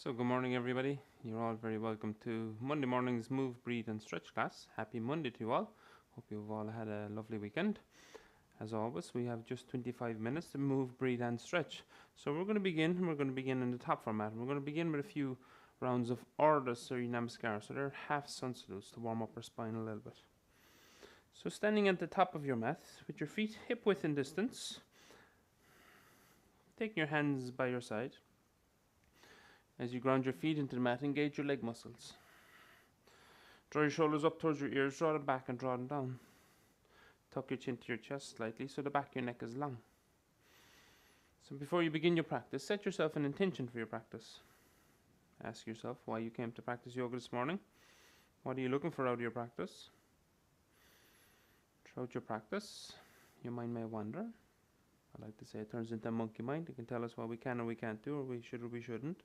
So good morning everybody. You're all very welcome to Monday morning's Move, Breathe and Stretch class. Happy Monday to you all. Hope you've all had a lovely weekend. As always, we have just 25 minutes to move, breathe and stretch. So we're going to begin in the top format. We're going to begin with a few rounds of Ardha Surya Namaskar. So they're half sun salutes to warm up our spine a little bit. So standing at the top of your mat with your feet hip width in distance. Taking your hands by your side. As you ground your feet into the mat, engage your leg muscles. Draw your shoulders up towards your ears, draw them back and draw them down. Tuck your chin to your chest slightly so the back of your neck is long. So before you begin your practice, set yourself an intention for your practice. Ask yourself why you came to practice yoga this morning. What are you looking for out of your practice? Throughout your practice, your mind may wander. I like to say it turns into a monkey mind. It can tell us what we can or we can't do, or we should or we shouldn't.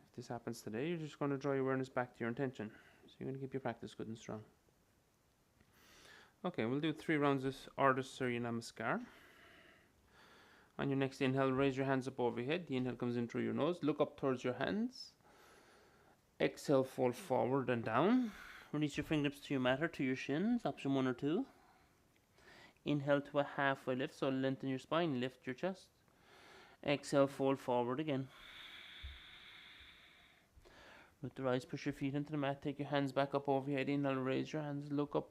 If this happens today, you're just going to draw your awareness back to your intention. So you're going to keep your practice good and strong. Okay, we'll do 3 rounds of Ardha Surya Namaskar. On your next inhale, raise your hands up over your head. The inhale comes in through your nose. Look up towards your hands. Exhale, fold forward and down. Release your fingertips to your mat or to your shins, option 1 or 2. Inhale to a halfway lift, so lengthen your spine, lift your chest. Exhale, fold forward again. With the rise, push your feet into the mat, take your hands back up over your head. Inhale, raise your hands, look up.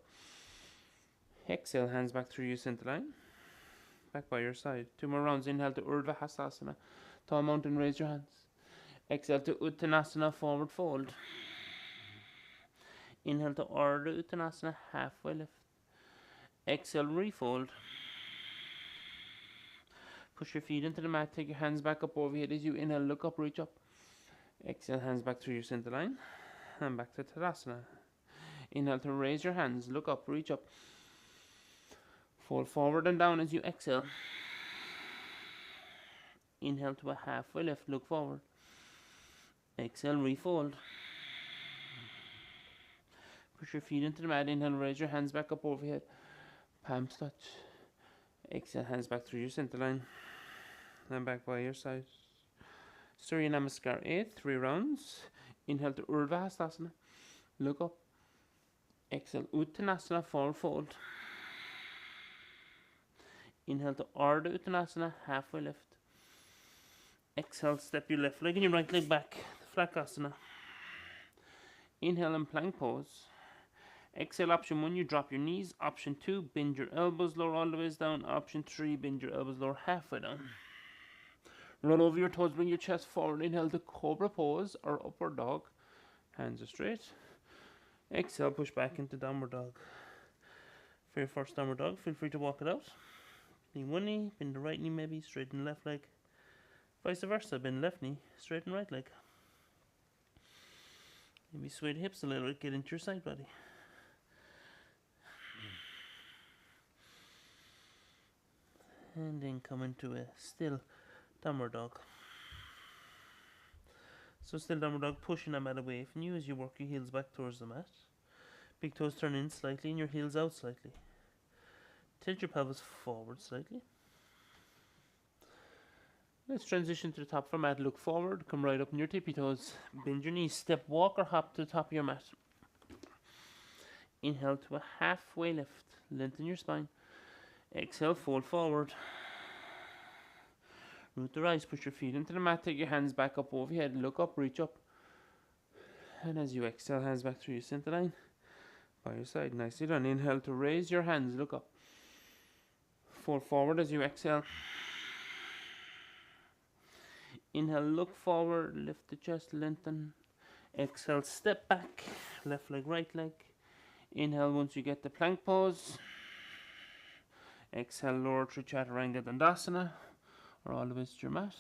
Exhale, hands back through your center line. Back by your side. 2 more rounds. Inhale to Urdhva Hastasana. Tall mountain, raise your hands. Exhale to Uttanasana, forward fold. Inhale to Ardha Uttanasana, halfway lift. Exhale, refold. Push your feet into the mat, take your hands back up over your head as you inhale, look up, reach up. Exhale, hands back through your center line. And back to Tadasana. Inhale to raise your hands, look up, reach up. Fold forward and down as you exhale. Inhale to a halfway lift, look forward. Exhale, refold. Push your feet into the mat, inhale, raise your hands back up over your head. Palms touch. Exhale, hands back through your center line. And back by your side. Surya Namaskar 8, 3 rounds. Inhale to Urdhva Hastasana. Look up. Exhale, Uttanasana, forward fold. Inhale to Ardha Uttanasana, halfway lift. Exhale, step your left leg and your right leg back. Flakasana. Inhale and plank pose. Exhale, option 1, you drop your knees. Option 2, bend your elbows lower all the way down. Option 3, bend your elbows lower halfway down. Roll over your toes, bring your chest forward. Inhale to Cobra pose or upward dog. Hands are straight. Exhale, push back into downward dog. For your first downward dog, feel free to walk it out. Knee one knee, bend the right knee maybe, straighten the left leg. Vice versa, bend left knee, straighten right leg. Maybe sway the hips a little bit, get into your side body. And then come into a still downward dog. So still downward dog, pushing the mat away from you as you work your heels back towards the mat. Big toes turn in slightly and your heels out slightly. Tilt your pelvis forward slightly. Let's transition to the top of our mat. Look forward, come right up on your tippy toes. Bend your knees, step, walk or hop to the top of your mat. Inhale to a halfway lift, lengthen your spine. Exhale, fold forward. Root the rise, push your feet into the mat, take your hands back up over your head, look up, reach up. And as you exhale, hands back through your center line. By your side, nicely done. Inhale to raise your hands, look up. Fold forward as you exhale. Inhale, look forward, lift the chest, lengthen. Exhale, step back, left leg, right leg. Inhale once you get the plank pose. Exhale, lower through Chaturanga Dandasana, or all the way to your mat.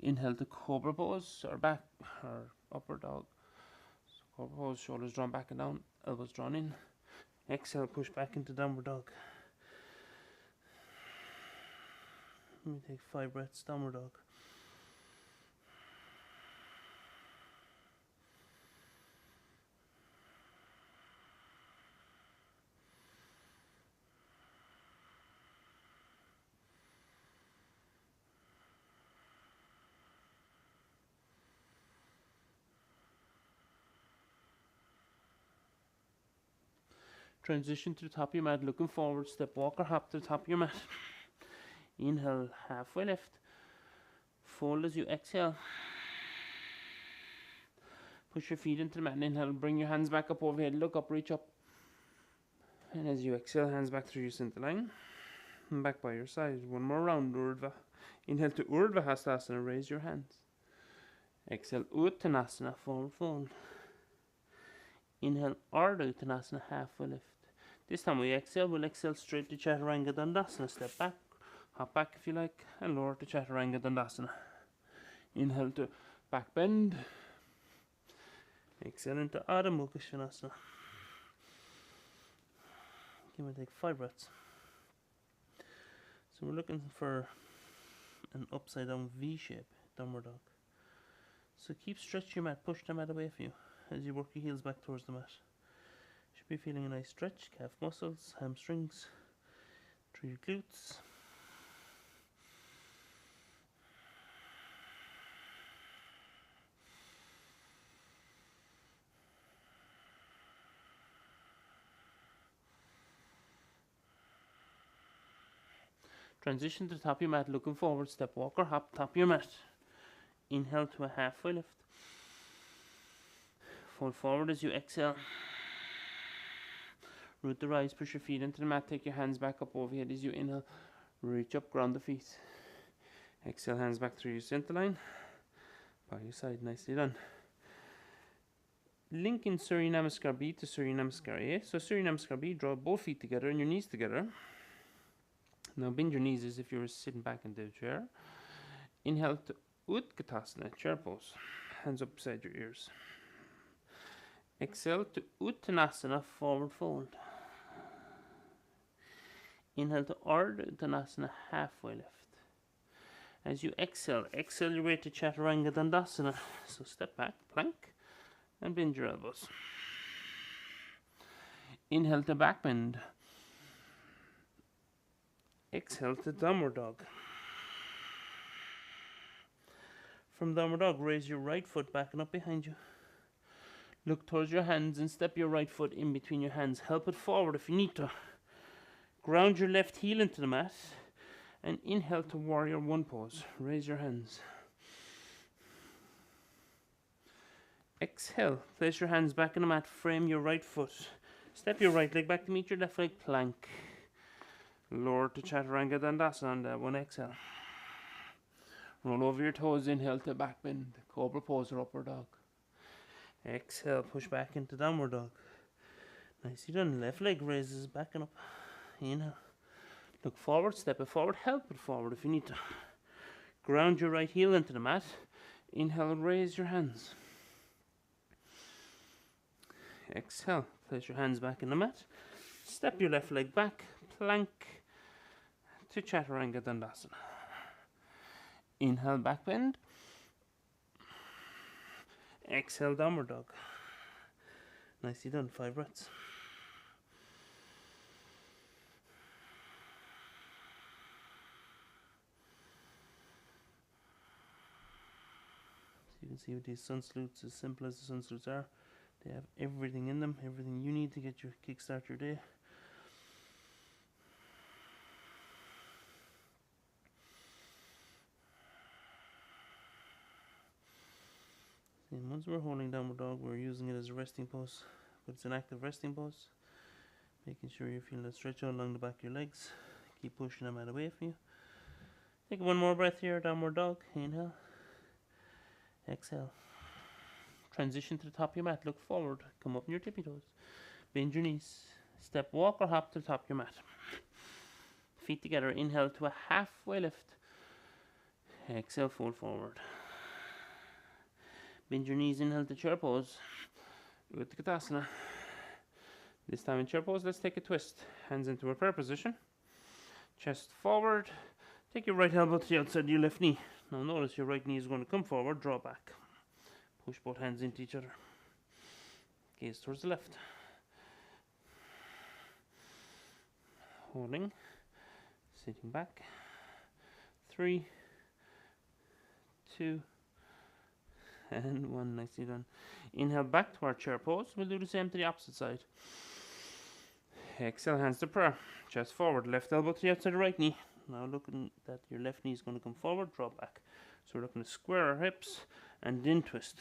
Inhale to Cobra pose, or back, or upward dog. So Cobra pose, shoulders drawn back and down, elbows drawn in. Exhale, push back into downward dog. Let me take 5 breaths, downward dog. Transition to the top of your mat, looking forward, step walk or hop to the top of your mat. Inhale, halfway lift. Fold as you exhale. Push your feet into the mat and inhale, bring your hands back up overhead, look up, reach up. And as you exhale, hands back through your center line. And back by your side. One more round, Urdhva. Inhale to Urdhva Hastasana, raise your hands. Exhale, Uttanasana, forward fold. Inhale, Ardha Uttanasana, halfway lift. This time we exhale, we'll exhale straight to Chaturanga Dandasana. Step back, hop back if you like, and lower to Chaturanga Dandasana. Inhale to back bend. Exhale into Adho Mukha Svanasana. Give me take 5 breaths. So we're looking for an upside down V shape, downward dog. So keep stretching your mat, push the mat away from you as you work your heels back towards the mat. Should be feeling a nice stretch, calf muscles, hamstrings, through your glutes. Transition to the top of your mat, looking forward, step walk or hop, top of your mat. Inhale to a halfway lift. Fold forward as you exhale. Root the rise, push your feet into the mat, take your hands back up overhead as you inhale. Reach up, ground the feet. Exhale, hands back through your center line. By your side, nicely done. Link in Surya Namaskar B to Surya Namaskar A. So Surya Namaskar B, draw both feet together and your knees together. Now bend your knees as if you were sitting back in the chair. Inhale to Utkatasana, chair pose. Hands up beside your ears. Exhale to Uttanasana, forward fold. Inhale to Ardha Uttanasana, halfway lift. As you exhale, exhale your way to Chaturanga Dandasana. So step back, plank, and bend your elbows. Inhale to back bend. Exhale to downward dog. From downward dog, raise your right foot back and up behind you. Look towards your hands and step your right foot in between your hands. Help it forward if you need to. Ground your left heel into the mat and inhale to warrior one pose. Raise your hands. Exhale, place your hands back in the mat, frame your right foot. Step your right leg back to meet your left leg, plank. Lower to Chaturanga Dandasana on that one, exhale. Roll over your toes, inhale to back bend, cobra pose or upward dog. Exhale, push back into downward dog. Nicely done, left leg raises back and up. Inhale. Look forward, step it forward, help it forward if you need to. Ground your right heel into the mat. Inhale, raise your hands. Exhale, place your hands back in the mat. Step your left leg back, plank to Chaturanga Dandasana. Inhale, back bend. Exhale, downward dog. Nicely done, 5 breaths. So you can see with these sun salutes, as simple as the sun salutes are, they have everything in them, everything you need to get your kickstart your day. And once we're holding downward dog, we're using it as a resting pose, but it's an active resting pose. Making sure you feel that stretch out along the back of your legs. Keep pushing them out away from you. Take one more breath here, downward dog. Inhale. Exhale. Transition to the top of your mat. Look forward. Come up on your tippy toes. Bend your knees. Step, walk, or hop to the top of your mat. Feet together. Inhale to a halfway lift. Exhale, fold forward. Bend your knees, inhale to chair pose. Utkatasana. This time in chair pose, let's take a twist. Hands into a prayer position. Chest forward. Take your right elbow to the outside of your left knee. Now notice your right knee is going to come forward, draw back. Push both hands into each other. Gaze towards the left. Holding. Sitting back. 3, 2, and 1. Nicely done. Inhale back to our chair pose. We'll do the same to the opposite side. Exhale, hands to prayer. Chest forward, left elbow to the outside of the right knee. Now looking that your left knee is going to come forward, drop back. So we're looking to square our hips and then twist.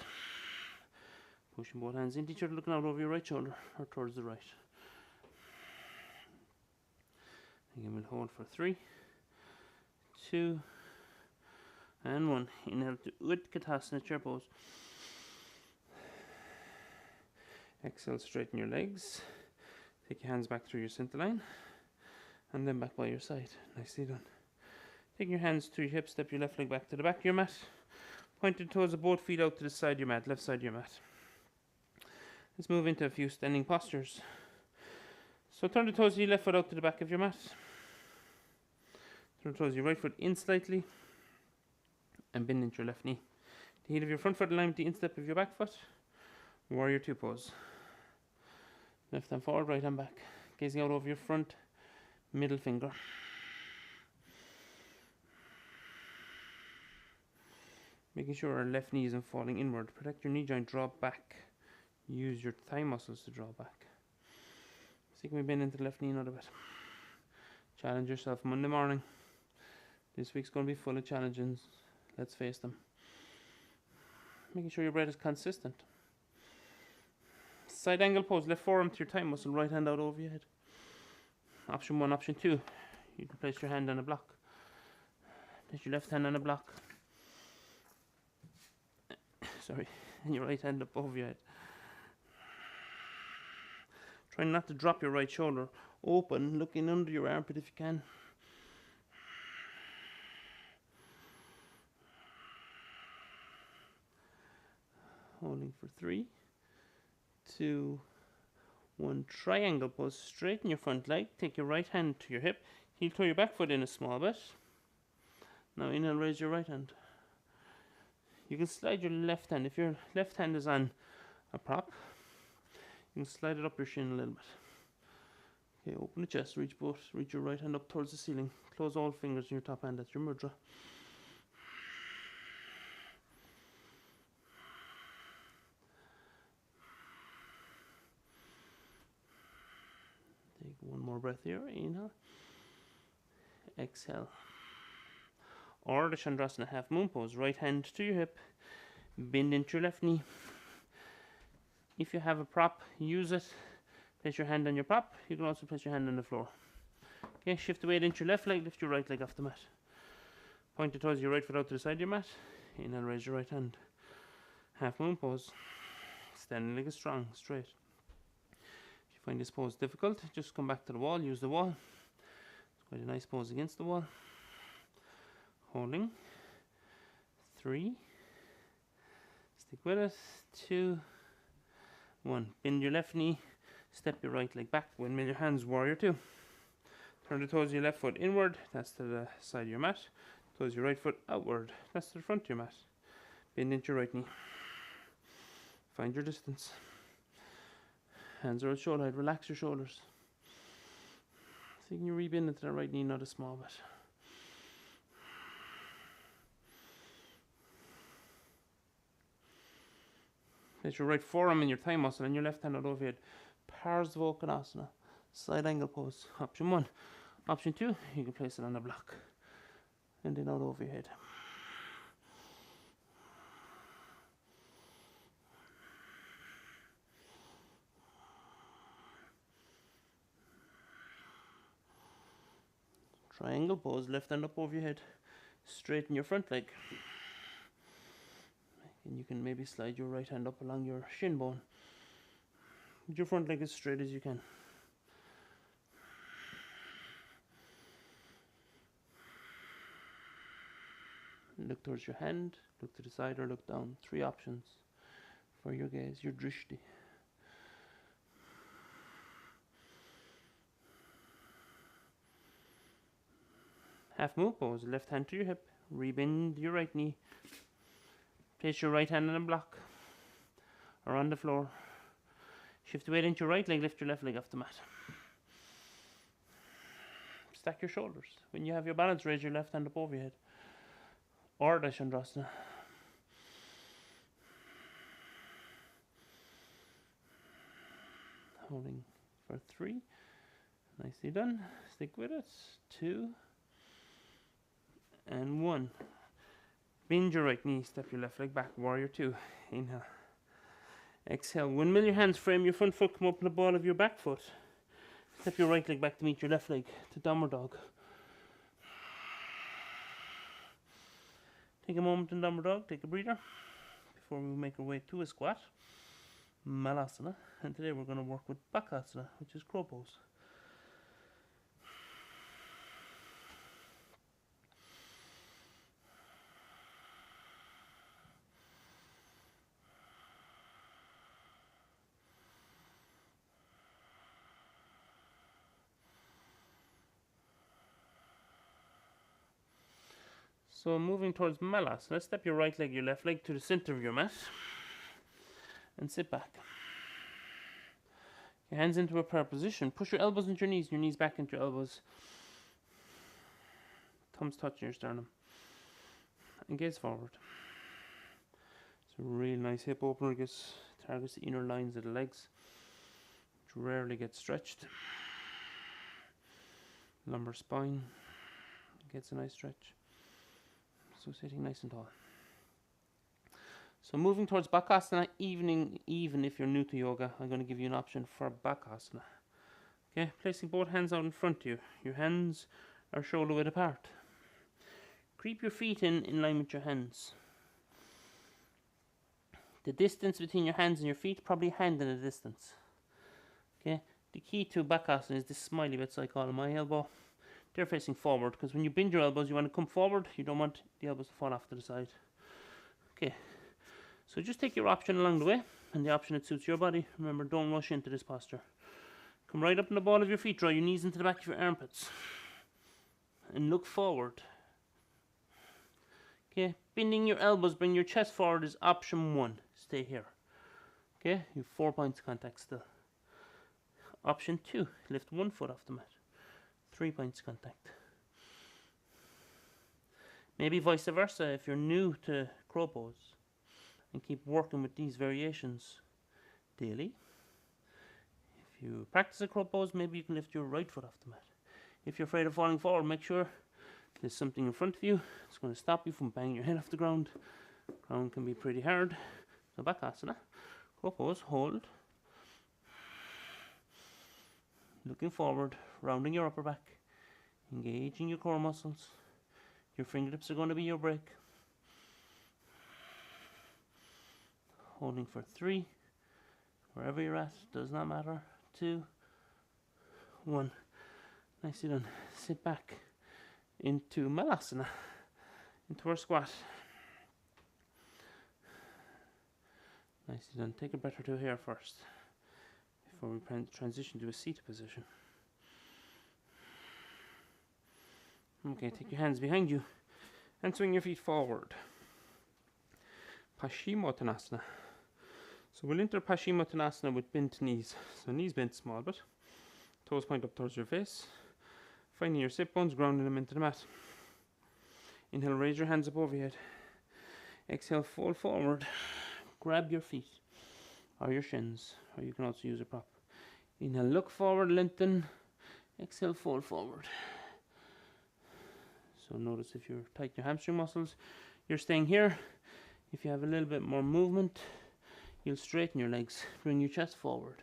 Pushing both hands into each other, looking out over your right shoulder or towards the right. Again, we'll hold for 3, 2, and 1. Inhale to Utkatasana, chair pose. Exhale, straighten your legs. Take your hands back through your center line. And then back by your side. Nicely done. Take your hands to your hips, step your left leg back to the back of your mat. Pointed toes of both feet out to the side of your mat, left side of your mat. Let's move into a few standing postures. So turn the toes of your left foot out to the back of your mat. Turn the toes of your right foot in slightly. And bend into your left knee. The heel of your front foot in line with the instep of your back foot. Warrior 2 pose. Left hand forward, right hand back. Gazing out over your front middle finger. Making sure our left knee isn't falling inward. Protect your knee joint, draw back. Use your thigh muscles to draw back. See, can we bend into the left knee another bit? Challenge yourself Monday morning. This week's going to be full of challenges. Let's face them. Making sure your breath is consistent. Side angle pose, left forearm to your thigh muscle, right hand out over your head. Option 1, option 2. You can place your hand on a block. Place your left hand on a block. Sorry, and your right hand up over your head. Try not to drop your right shoulder. Open, looking under your armpit if you can. Holding for 3, 2, 1. Triangle pose. Straighten your front leg. Take your right hand to your hip. Heel toe your back foot in a small bit. Now inhale, raise your right hand. You can slide your left hand. If your left hand is on a prop, you can slide it up your shin a little bit. Okay, open the chest, reach your right hand up towards the ceiling. Close all fingers in your top hand, that's your mudra. Take one more breath here, inhale. Exhale. Or the Chandrasana half moon pose. Right hand to your hip. Bend into your left knee. If you have a prop, use it. Place your hand on your prop. You can also place your hand on the floor. Okay, shift the weight into your left leg. Lift your right leg off the mat. Point the toes of your right foot out to the side of your mat. Inhale, raise your right hand. Half moon pose. Standing leg is strong, straight. If you find this pose difficult, just come back to the wall. Use the wall. It's quite a nice pose against the wall. Holding. 3. Stick with it. 2, 1. Bend your left knee. Step your right leg back. Windmill your hands. Warrior 2. Turn the toes of your left foot inward. That's to the side of your mat. Toes of your right foot outward. That's to the front of your mat. Bend into your right knee. Find your distance. Hands are at shoulder height. Relax your shoulders. So you can rebend into the right knee, not a small bit. Place your right forearm in your thigh muscle and your left hand out over your head. Parsvokhanasana. Side angle pose. Option 1. Option 2, you can place it on a block. And then out over your head. Triangle pose. Left hand up over your head. Straighten your front leg. And you can maybe slide your right hand up along your shin bone. With your front leg as straight as you can. Look towards your hand, look to the side or look down. 3 options for your gaze, your drishti. Half moon pose, left hand to your hip, rebend your right knee. Place your right hand on a block or on the floor. Shift the weight into your right leg, lift your left leg off the mat. Stack your shoulders. When you have your balance, raise your left hand up over your head. Ardha Chandrasana. Holding for 3, Nicely done. Stick with it. 2 and 1. Bend your right knee, step your left leg back. Warrior 2. Inhale. Exhale. Windmill your hands, frame your front foot, come up on the ball of your back foot. Step your right leg back to meet your left leg to downward dog. Take a moment in downward dog, take a breather before we make our way to a squat. Malasana. And today we're going to work with Bakasana, which is crow pose. So moving towards Malasana, step your right leg, your left leg to the center of your mat and sit back. Your hands into a prayer position. Push your elbows into your knees back into your elbows. Thumbs touching your sternum. And gaze forward. It's a really nice hip opener. It targets the inner lines of the legs, which rarely get stretched. Lumbar spine gets a nice stretch. So sitting nice and tall. So moving towards Bakasana, even if you're new to yoga, I'm going to give you an option for Bakasana. Okay, placing both hands out in front of you. Your hands are shoulder width apart. Creep your feet in line with your hands. The distance between your hands and your feet, probably hand in a distance. Okay, the key to Bakasana is this smiley bits I call my elbow. They're facing forward, because when you bend your elbows, you want to come forward. You don't want the elbows to fall off to the side. Okay, so just take your option along the way, and the option that suits your body. Remember, don't rush into this posture. Come right up in the ball of your feet, draw your knees into the back of your armpits, and look forward. Okay, bending your elbows, bring your chest forward is option 1. Stay here. Okay, you have 4 points of contact still. Option 2, lift one foot off the mat. 3 points contact. Maybe vice versa if you're new to crow pose, and keep working with these variations daily. If you practice a crow pose, maybe you can lift your right foot off the mat. If you're afraid of falling forward, make sure there's something in front of you. It's going to stop you from banging your head off the ground. Ground can be pretty hard. So Bakasana, crow pose, hold. Looking forward, rounding your upper back, engaging your core muscles. Your fingertips are going to be your brake. Holding for 3, wherever you're at, does not matter. 2, 1. Nicely done. Sit back into Malasana, into our squat. Nicely done. Take a breath or two here first, before we transition to a seated position. Okay, take your hands behind you and swing your feet forward. Paschimottanasana. So we'll enter Paschimottanasana with bent knees. So knees bent small bit. Toes point up towards your face. Finding your sit bones, grounding them into the mat. Inhale, raise your hands up over your head. Exhale, fold forward. Grab your feet or your shins, or you can also use a prop. Inhale, look forward, lengthen. Exhale, fold forward. So notice if you're tight your hamstring muscles, you're staying here. If you have a little bit more movement, you'll straighten your legs. Bring your chest forward.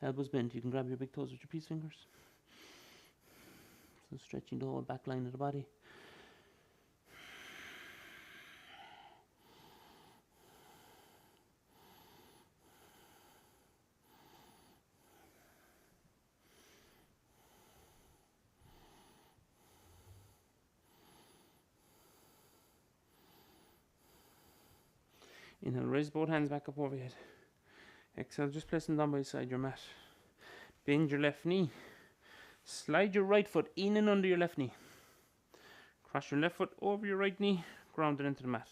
Elbows bent. You can grab your big toes with your peace fingers. So stretching the whole back line of the body. Inhale, raise both hands back up over your head. Exhale, just place them down by the side of your mat. Bend your left knee. Slide your right foot in and under your left knee. Cross your left foot over your right knee, ground it into the mat.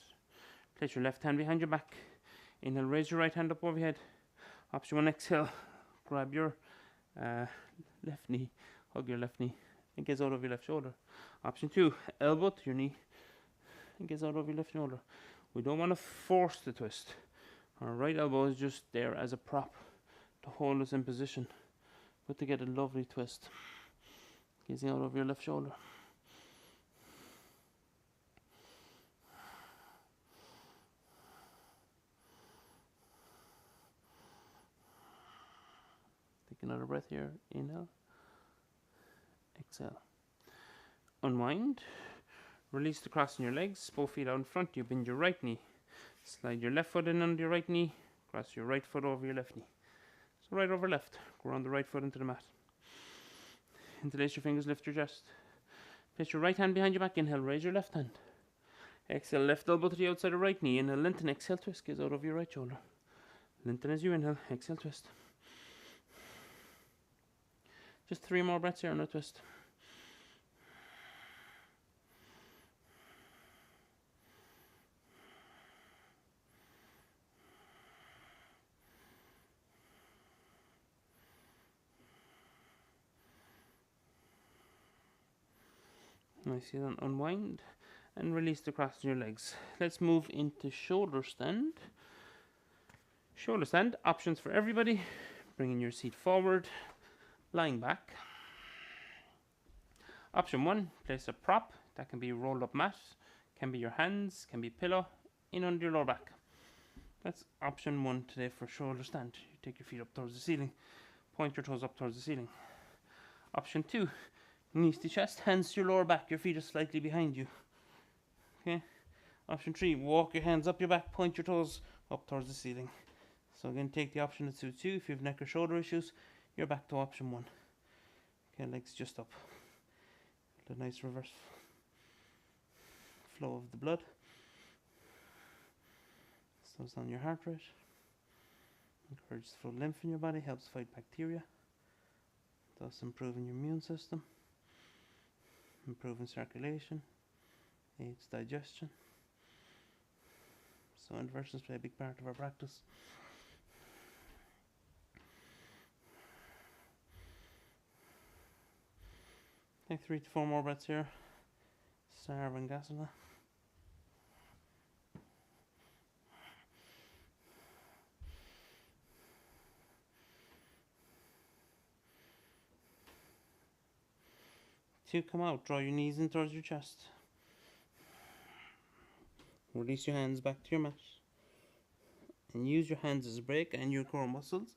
Place your left hand behind your back. Inhale, raise your right hand up over your head. Option 1, exhale, grab your left knee, hug your left knee, and gaze out over your left shoulder. Option 2, elbow to your knee, and gaze out over your left shoulder. We don't want to force the twist. Our right elbow is just there as a prop to hold us in position, but to get a lovely twist. Gazing out over your left shoulder. Take another breath here. Inhale. Exhale. Unwind. Release the cross in your legs. Both feet out in front. You bend your right knee. Slide your left foot in under your right knee. Cross your right foot over your left knee. So right over left. Go around the right foot into the mat. Interlace your fingers. Lift your chest. Place your right hand behind your back. Inhale. Raise your left hand. Exhale. Left elbow to the outside of right knee. Inhale. Lengthen. Exhale. Twist. Gaze out over your right shoulder. Lengthen as you inhale. Exhale. Twist. Just 3 more breaths here on a twist. Nicely done. Unwind and release the cross in your legs. Let's move into shoulder stand. Shoulder stand, options for everybody. Bringing your seat forward, lying back. Option 1, place a prop. That can be a rolled up mat, can be your hands, can be pillow, in under your lower back. That's option 1 today for shoulder stand. You take your feet up towards the ceiling, point your toes up towards the ceiling. Option 2, knees to chest, hands to your lower back, your feet are slightly behind you. Okay. Option 3, walk your hands up your back, point your toes up towards the ceiling. So again, take the option that suits you. If you have neck or shoulder issues, you're back to option 1. Okay, legs just up. A nice reverse flow of the blood. Slows down your heart rate. Encourages flow of lymph in your body, helps fight bacteria. Thus improving your immune system, improving circulation, aids digestion. So inversions play a big part of our practice. Take 3 to 4 more breaths here. Shavasana. To come out, draw your knees in towards your chest. Release your hands back to your mat. And use your hands as a brake and your core muscles.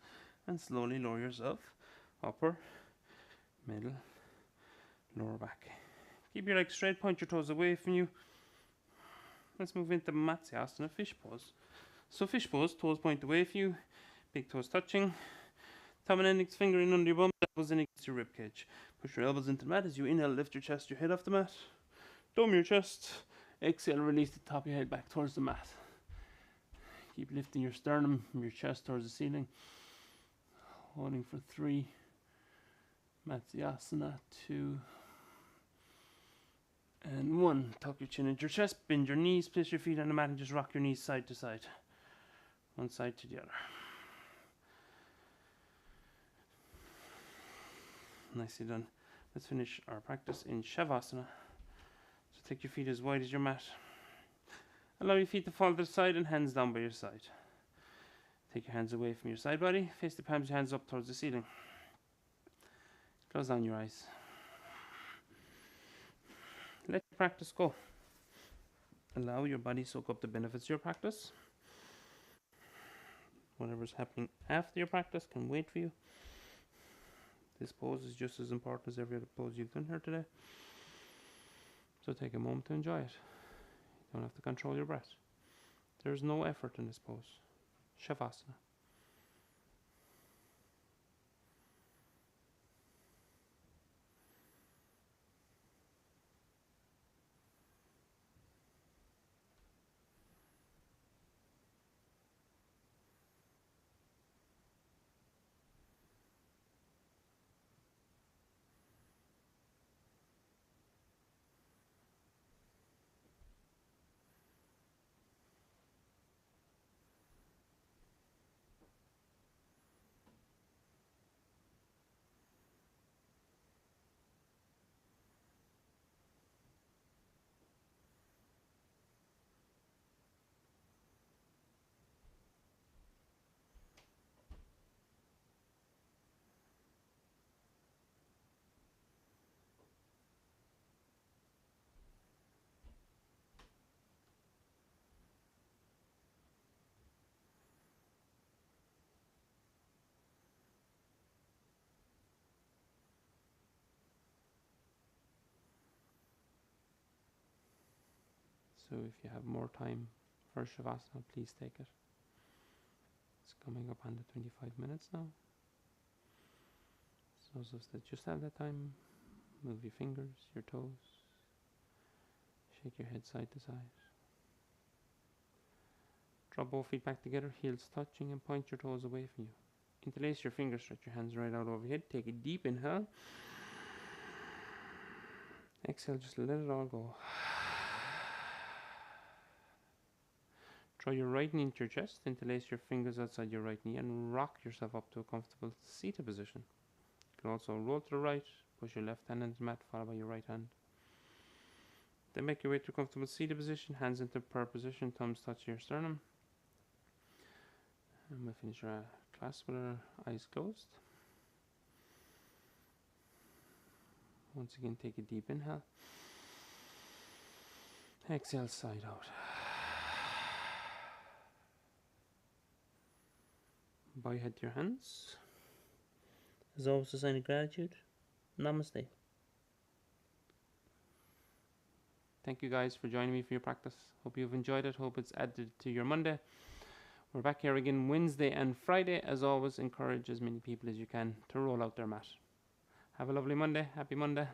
And slowly lower yourself. Upper, middle, lower back. Keep your legs straight, point your toes away from you. Let's move into Malasana, fish pose. So fish pose, toes point away from you, big toes touching. Thumb and index finger in under your bum, elbows in against your ribcage. Push your elbows into the mat as you inhale, lift your chest, your head off the mat. Dome your chest. Exhale, release the top of your head back towards the mat. Keep lifting your sternum, your chest towards the ceiling. Holding for 3. Malasana, 2. And 1. Tuck your chin into your chest, bend your knees, place your feet on the mat and just rock your knees side to side. One side to the other. Nicely done. Let's finish our practice in Shavasana. So take your feet as wide as your mat. Allow your feet to fall to the side and hands down by your side. Take your hands away from your side body. Face the palms of your hands up towards the ceiling. Close down your eyes. Let your practice go. Allow your body soak up the benefits of your practice. Whatever's happening after your practice can wait for you. This pose is just as important as every other pose you've done here today. So take a moment to enjoy it. You don't have to control your breath. There's no effort in this pose. Shavasana. So if you have more time for Shavasana, please take it. It's coming up on the 25 minutes now. So just have that time. Move your fingers, your toes. Shake your head side to side. Drop both feet back together, heels touching, and point your toes away from you. Interlace your fingers, stretch your hands right out overhead. Take a deep inhale. Exhale, just let it all go. Draw your right knee into your chest. Interlace your fingers outside your right knee and rock yourself up to a comfortable seated position. You can also roll to the right, push your left hand into the mat, followed by your right hand. Then make your way to a comfortable seated position, hands into prayer position, thumbs touch your sternum. And we'll finish our class with our eyes closed. Once again, take a deep inhale. Exhale, side out. Bow your head to your hands. As always, a sign of gratitude. Namaste. Thank you guys for joining me for your practice. Hope you've enjoyed it. Hope it's added to your Monday. We're back here again Wednesday and Friday. As always, encourage as many people as you can to roll out their mat. Have a lovely Monday. Happy Monday.